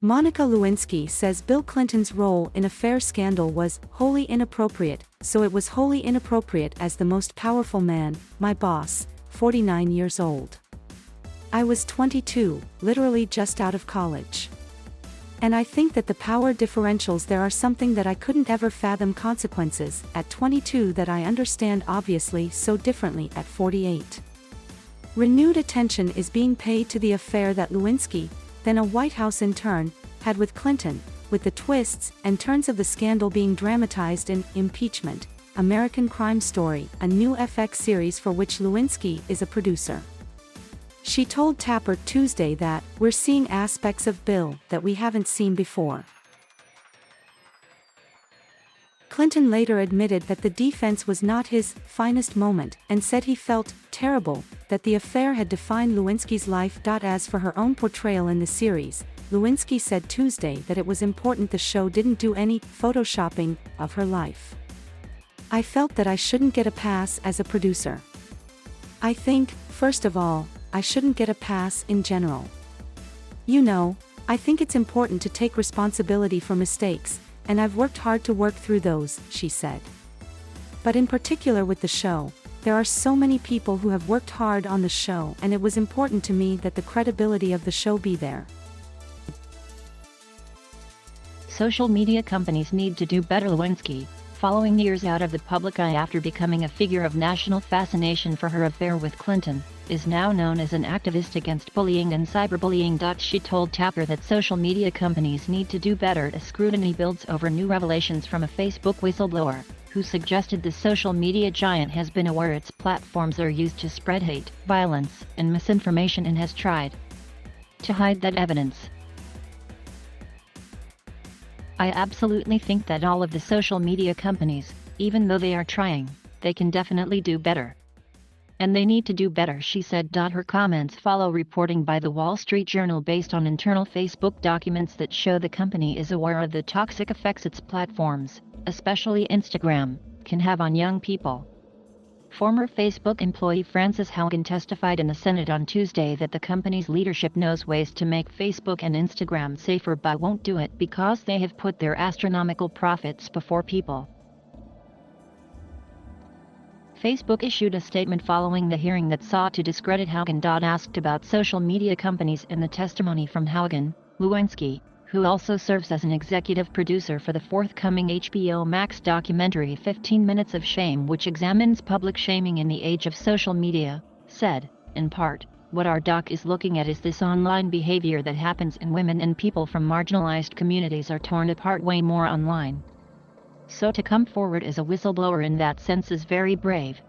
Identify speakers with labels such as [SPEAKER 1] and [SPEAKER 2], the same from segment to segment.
[SPEAKER 1] Monica Lewinsky says Bill Clinton's role in affair scandal was wholly inappropriate, so it was wholly inappropriate as the most powerful man, my boss, 49 years old. I was 22, literally just out of college. And I think that the power differentials there are something that I couldn't ever fathom consequences at 22 that I understand obviously so differently at 48. Renewed attention is being paid to the affair that Lewinsky, then a White House intern, had with Clinton, with the twists and turns of the scandal being dramatized in Impeachment, American Crime Story, a new FX series for which Lewinsky is a producer. She told Tapper Tuesday that, "We're seeing aspects of Bill that we haven't seen before." Clinton later admitted that the defense was not his finest moment and said he felt terrible that the affair had defined Lewinsky's life. As for her own portrayal in the series, Lewinsky said Tuesday that it was important the show didn't do any photoshopping of her life. "I felt that I shouldn't get a pass as a producer. I think, first of all, I shouldn't get a pass in general. You know, I think it's important to take responsibility for mistakes, and I've worked hard to work through those," she said. But in particular with the show, there are so many people who have worked hard on the show, and it was important to me that the credibility of the show be there.
[SPEAKER 2] Social media companies need to do better. Lewinsky, following years out of the public eye after becoming a figure of national fascination for her affair with Clinton, is now known as an activist against bullying and cyberbullying. She told Tapper that social media companies need to do better as scrutiny builds over new revelations from a Facebook whistleblower, who suggested the social media giant has been aware its platforms are used to spread hate, violence, and misinformation and has tried to hide that evidence. "I absolutely think that all of the social media companies, even though they are trying, they can definitely do better. And they need to do better," she said. Her comments follow reporting by the Wall Street Journal based on internal Facebook documents that show the company is aware of the toxic effects its platforms, especially Instagram, can have on young people. Former Facebook employee Frances Haugen testified in the Senate on Tuesday that the company's leadership knows ways to make Facebook and Instagram safer but won't do it because they have put their astronomical profits before people. Facebook issued a statement following the hearing that sought to discredit Haugen. Asked about social media companies and the testimony from Haugen, Lewinsky, who also serves as an executive producer for the forthcoming HBO Max documentary 15 Minutes of Shame, which examines public shaming in the age of social media, said, in part, "What our doc is looking at is this online behavior that happens and women and people from marginalized communities are torn apart way more online. So to come forward as a whistleblower in that sense is very brave."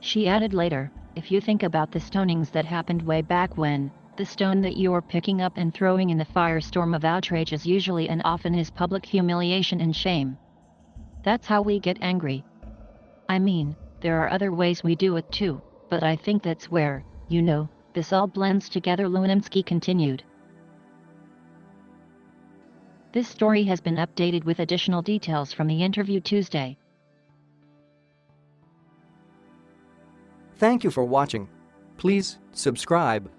[SPEAKER 2] She added later, "If you think about the stonings that happened way back when, the stone that you're picking up and throwing in the firestorm of outrage is usually and often is public humiliation and shame. That's how we get angry. I mean, there are other ways we do it too, but I think that's where, this all blends together," Lewinsky continued. This story has been updated with additional details from the interview Tuesday.
[SPEAKER 3] Thank you for watching. Please subscribe